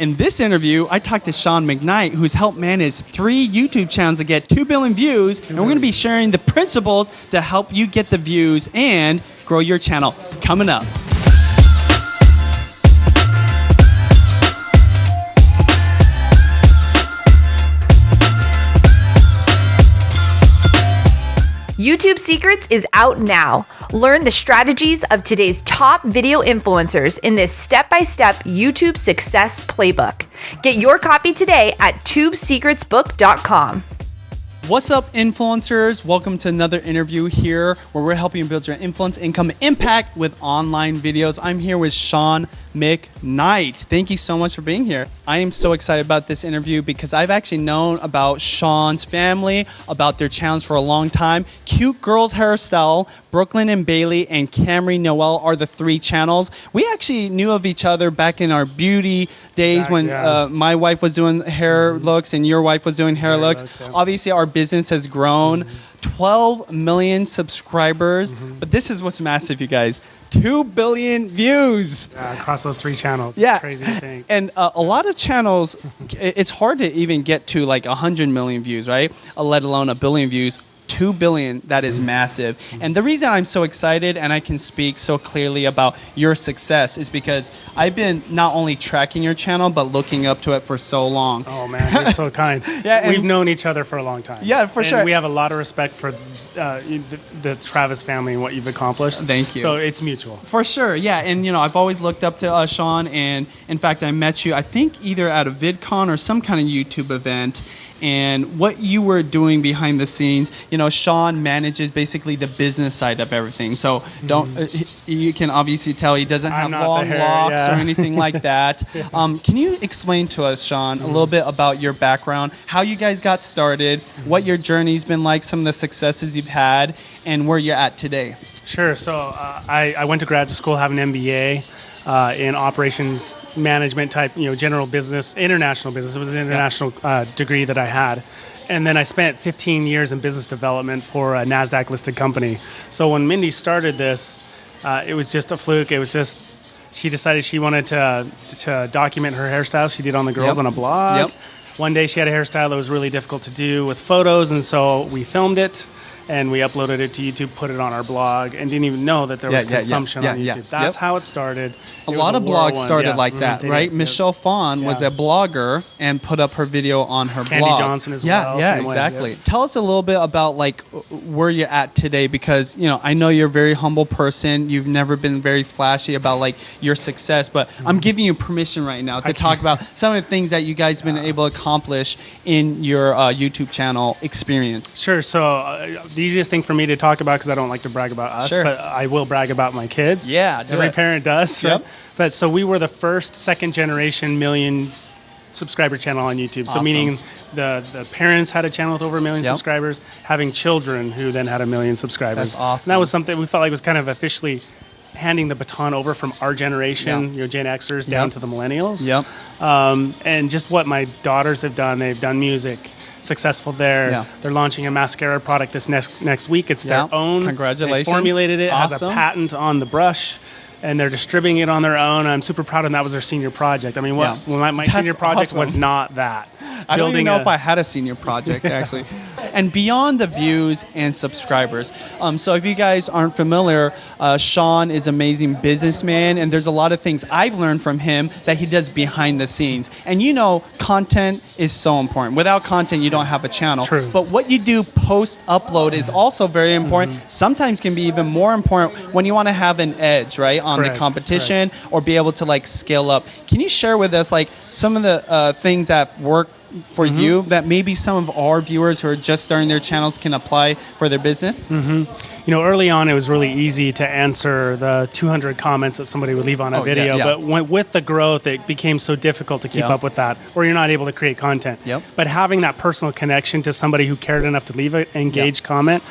In this interview, I talked to Shaun McKnight, who's helped manage 3 YouTube channels to get 2 billion views, and we're going to be sharing the principles to help you get the views and grow your channel. Coming up. YouTube Secrets is out now. Learn the strategies of today's top video influencers in this step-by-step YouTube success playbook. Get your copy today at tubesecretsbook.com. What's up, influencers? Welcome to another interview here where we're helping you build your influence, income, impact with online videos. I'm here with Shaun McKnight. Thank you so much for being here. I am so excited about this interview because I've actually known about Shaun's family, about their channels for a long time. Cute Girls Hairstyle, Brooklyn and Bailey, and Camry Noel are the 3 channels. We actually knew of each other back in our beauty days when my wife was doing hair looks and your wife was doing hair looks. Obviously, our business has grown. 12 million subscribers. But this is what's massive, you guys. 2 billion views across those 3 channels. It's crazy to think. And a lot of channels, it's hard to even get to like 100 million views, right? Let alone a billion views. 2 billion, that is massive. And the reason I'm so excited and I can speak so clearly about your success is because I've been not only tracking your channel, but looking up to it for so long. Oh man, you're so kind. We've known each other for a long time. Yeah, for sure. We have a lot of respect for the Travis family and what you've accomplished. Thank you. So it's mutual. For sure, yeah. And you know, I've always looked up to Shaun, and in fact, I met you, I think either at a VidCon or some kind of YouTube event. And what you were doing behind the scenes, you know, Shaun manages basically the business side of everything. So you can obviously tell he doesn't have long locks or anything like that. Can you explain to us, Shaun, a little bit about your background, how you guys got started, what your journey's been like, some of the successes you've had, and where you're at today? Sure. So I went to graduate school, have an MBA. In operations management type, general business, international business. It was an international degree that I had. And then I spent 15 years in business development for a NASDAQ listed company. So when Mindy started this, it was just a fluke. It was just, she decided she wanted to document her hairstyle she did on the girls on a blog. One day she had a hairstyle that was really difficult to do with photos, and so we filmed it. And we uploaded it to YouTube, put it on our blog, and didn't even know that there was consumption on YouTube. That's how it started. A lot of blogs started like that, right? Michelle Phan was a blogger and put up her video on her blog. Candy Johnson as well. Yeah, exactly. Tell us a little bit about like where you're at today, because I know you're a very humble person. You've never been very flashy about like your success, but I'm giving you permission right now to talk about some of the things that you guys have been able to accomplish in your YouTube channel experience. Sure. So. The easiest thing for me to talk about, because I don't like to brag about us, but I will brag about my kids. Yeah, every parent does. Right? But so we were the first second generation million subscriber channel on YouTube. So meaning the parents had a channel with over 1 million subscribers, having children who then had 1 million subscribers. That's awesome. And that was something we felt like was kind of officially handing the baton over from our generation, Gen Xers, down to the millennials. And just what my daughters have done, they've done music. Successful there. They're launching a mascara product this next week. It's their own. Congratulations. They formulated it, has a patent on the brush, and they're distributing it on their own. I'm super proud of them. That was their senior project. I mean, my senior project was not that. I don't even know if I had a senior project, actually. And beyond the views and subscribers. So if you guys aren't familiar, Shaun is an amazing businessman, and there's a lot of things I've learned from him that he does behind the scenes. And content is so important. Without content, you don't have a channel. True. But what you do post-upload is also very important. Sometimes can be even more important when you want to have an edge, right, on the competition or be able to like scale up. Can you share with us like some of the things that work for you that maybe some of our viewers who are just starting their channels can apply for their business? Early on it was really easy to answer the 200 comments that somebody would leave on a video, but with the growth it became so difficult to keep up with that, or you're not able to create content. But having that personal connection to somebody who cared enough to leave an engaged comment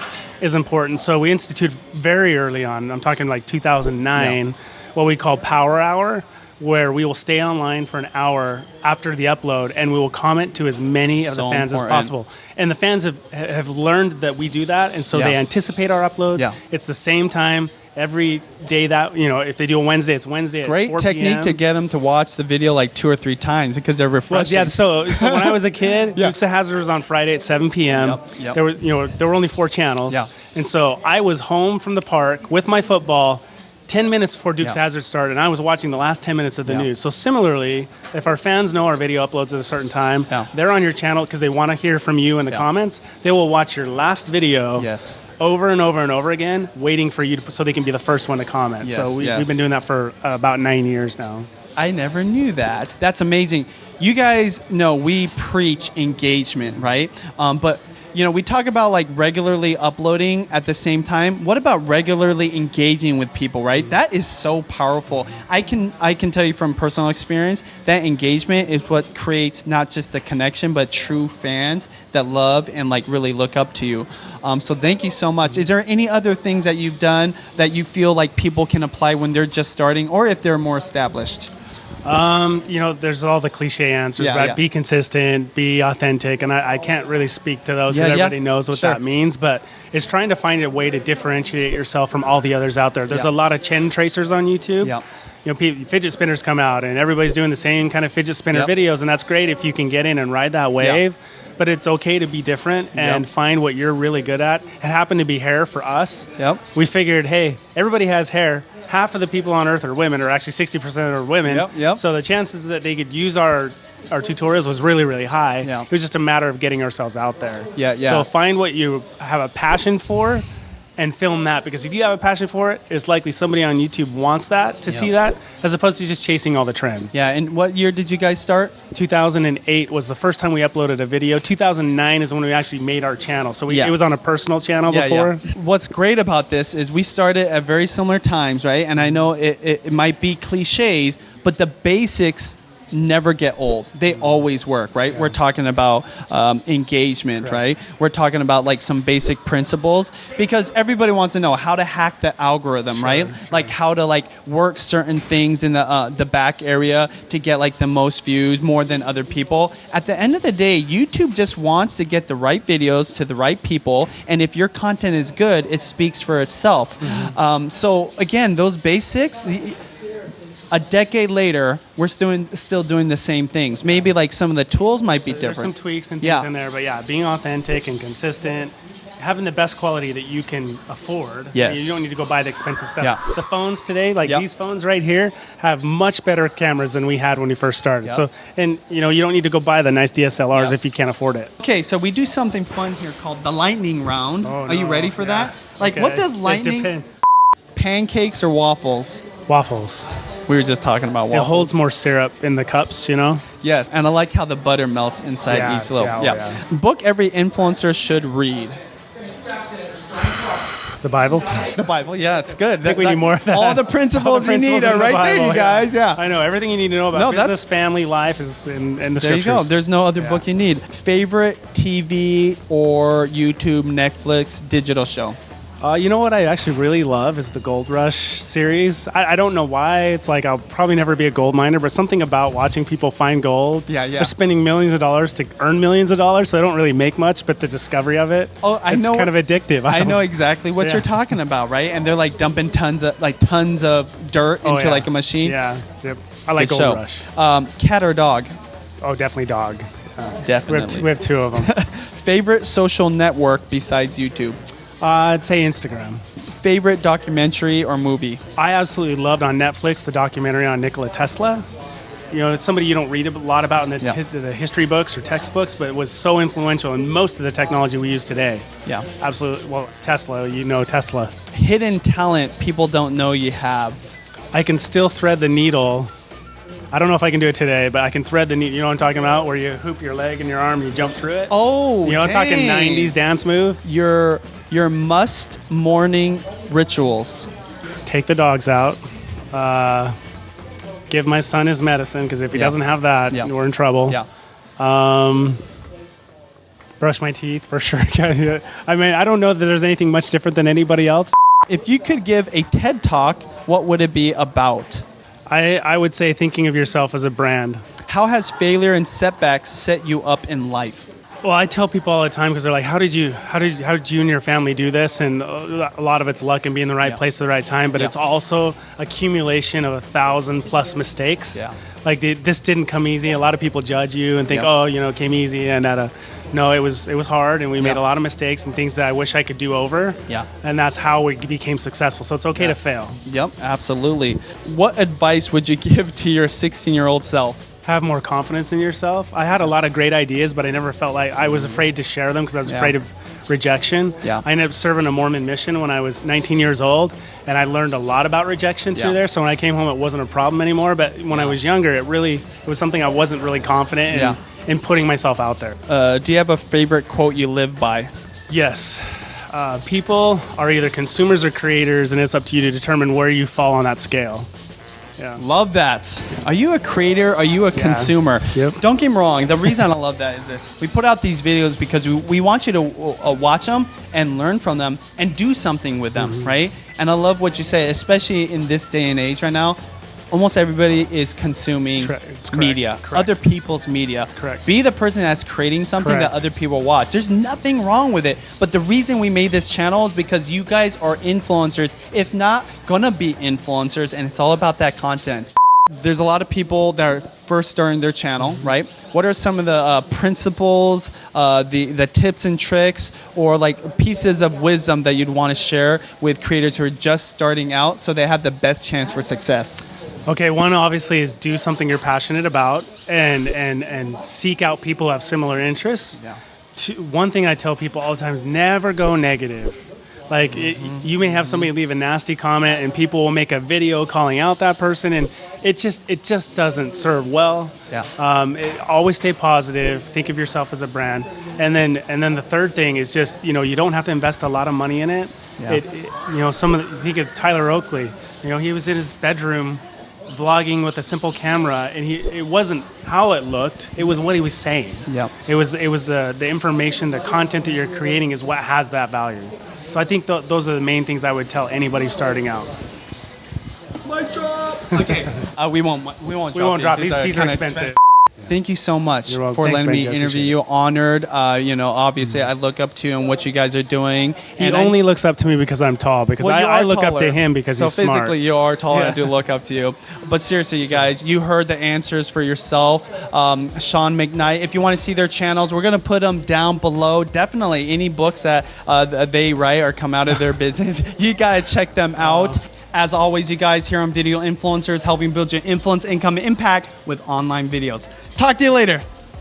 is important. So we instituted very early on, I'm talking like 2009, what we call Power Hour, where we will stay online for an hour after the upload, and we will comment to as many of the fans as possible. And the fans have learned that we do that, and so they anticipate our upload. It's the same time every day that, if they do a Wednesday, it's Wednesday. Great at 4 technique p.m. to get them to watch the video like 2 or 3 times because they're refreshing. Well, yeah, so when I was a kid, Yeah. Dukes of Hazzard was on Friday at 7 p.m. Yep. There were only 4 channels. Yeah. And so I was home from the park with my football 10 minutes before Dukes of Yeah. Hazzard started, and I was watching the last 10 minutes of the Yeah. news. So similarly, if our fans know our video uploads at a certain time, Yeah. they're on your channel because they want to hear from you in the comments. They will watch your last video Yes. over and over and over again, waiting for you so they can be the first one to comment. Yes, So we've yes. been doing that for about 9 years now. I never knew that. That's amazing. You guys know we preach engagement, right? But we talk about like regularly uploading at the same time. What about regularly engaging with people, right? That is so powerful. I can tell you from personal experience that engagement is what creates not just the connection, but true fans that love and like really look up to you. So thank you so much. Is there any other things that you've done that you feel like people can apply when they're just starting or if they're more established? There's all the cliche answers about be consistent, be authentic, and I can't really speak to those because everybody knows what that means, but it's trying to find a way to differentiate yourself from all the others out there. There's a lot of chin tracers on YouTube. Fidget spinners come out, and everybody's doing the same kind of fidget spinner videos, and that's great if you can get in and ride that wave. But it's okay to be different and find what you're really good at. It happened to be hair for us. We figured, hey, everybody has hair. Half of the people on Earth are women, or actually 60% are women. So the chances that they could use our tutorials was really, really high. It was just a matter of getting ourselves out there. So find what you have a passion for and film that, because if you have a passion for it, it's likely somebody on YouTube wants that to see that, as opposed to just chasing all the trends. And what year did you guys start? 2008 was the first time we uploaded a video. 2009 is when we actually made our channel. So it was on a personal channel before. What's great about this is we started at very similar times, right? And I know it might be cliches, but the basics never get old. They always work, right? We're talking about engagement, right? We're talking about like some basic principles, because everybody wants to know how to hack the algorithm, right? Like how to like work certain things in the back area to get like the most views more than other people. At the end of the day, YouTube just wants to get the right videos to the right people, and if your content is good, it speaks for itself. So again, those basics. A decade later, we're still doing the same things. Maybe like some of the tools might be different. There's some tweaks and things in there, but being authentic and consistent, having the best quality that you can afford. Yes. You don't need to go buy the expensive stuff. The phones today, these phones right here, have much better cameras than we had when we first started. So, and you don't need to go buy the nice DSLRs if you can't afford it. Okay, so we do something fun here called the lightning round. Are you ready for that? Like, what does lightning? It depends. Pancakes or waffles? Waffles. We were just talking about waffles. It holds more syrup in the cups, Yes, and I like how the butter melts inside each little. Book every influencer should read. The Bible? The Bible, it's good. I think we need more of that. All the principles you need are right there, you guys. I know. Everything you need to know about business, family, life is in the scriptures. There you go. There's no other book you need. Favorite TV or YouTube, Netflix, digital show? You know what I actually really love is the Gold Rush series. I don't know why. It's like I'll probably never be a gold miner, but something about watching people find gold. They're spending millions of dollars to earn millions of dollars, so they don't really make much, but the discovery of it, it's kind of addictive. I know exactly what you're talking about, right? And they're like dumping tons of dirt into like a machine. I like Good Gold show. Rush. Cat or dog? Oh, definitely dog. Definitely. We have 2 of them. Favorite social network besides YouTube? I'd say Instagram. Favorite documentary or movie? I absolutely loved on Netflix the documentary on Nikola Tesla. It's somebody you don't read a lot about in the history books or textbooks, but it was so influential in most of the technology we use today. Absolutely. Well, Tesla, Tesla. Hidden talent people don't know you have. I can still thread the needle. I don't know if I can do it today, but I can thread the needle. You know what I'm talking about? Where you hoop your leg and your arm and you jump through it? Oh, I'm talking 90s dance move? Your must morning rituals. Take the dogs out. Give my son his medicine, because if he doesn't have that, we're in trouble. Brush my teeth for sure. I mean, I don't know that there's anything much different than anybody else. If you could give a TED Talk, what would it be about? I would say thinking of yourself as a brand. How has failure and setbacks set you up in life? Well, I tell people all the time because they're like, how did you and your family do this? And a lot of it's luck and being in the right place at the right time, but it's also accumulation of 1,000+ mistakes. Yeah. Like this didn't come easy. A lot of people judge you and think, oh, it came easy, and no, it was hard, and we made a lot of mistakes and things that I wish I could do over. Yeah. And that's how we became successful. So it's okay to fail. Yep, absolutely. What advice would you give to your 16-year-old self? Have more confidence in yourself. I had a lot of great ideas, but I never felt like I was afraid to share them because I was afraid of rejection. Yeah. I ended up serving a Mormon mission when I was 19 years old, and I learned a lot about rejection through there. So when I came home, it wasn't a problem anymore. But when I was younger, it was something I wasn't really confident in putting myself out there. Do you have a favorite quote you live by? Yes. People are either consumers or creators, and it's up to you to determine where you fall on that scale. Yeah. Love that. Are you a creator? Are you a consumer? Yep. Don't get me wrong. The reason I love that is this. We put out these videos because we want you to watch them and learn from them and do something with them, right? And I love what you say, especially in this day and age right now. Almost everybody is consuming media, other people's media. Correct. Be the person that's creating something that other people watch. There's nothing wrong with it. But the reason we made this channel is because you guys are influencers, if not gonna be influencers, and it's all about that content. There's a lot of people that are first starting their channel, right? What are some of the principles, the tips and tricks, or like pieces of wisdom that you'd want to share with creators who are just starting out so they have the best chance for success? Okay, one obviously is do something you're passionate about and seek out people who have similar interests. Yeah. One thing I tell people all the time is never go negative. Like you may have somebody leave a nasty comment and people will make a video calling out that person, and it just doesn't serve well. Yeah. Always stay positive. Think of yourself as a brand, and then the third thing is just you don't have to invest a lot of money in it. Yeah. Think of Tyler Oakley. He was in his bedroom vlogging with a simple camera, and it wasn't how it looked, it was what he was saying. Yeah. It was the information, the content that you're creating is what has that value. So I think those are the main things I would tell anybody starting out. Mic drop. Okay. We won't drop these. These are expensive. Thank you so much for Thanks, letting me Benji. interview you. Honored. Obviously, I look up to you and what you guys are doing. He only looks up to me because I'm tall. Because I look up to him because he's smart. So physically, you are tall. I do look up to you. But seriously, you guys, you heard the answers for yourself. Shaun McKnight. If you want to see their channels, we're gonna put them down below. Definitely, any books that they write or come out of their business, you gotta check them out. As always, you guys, here on Video Influencers, helping build your influence, income, and impact with online videos. Talk to you later.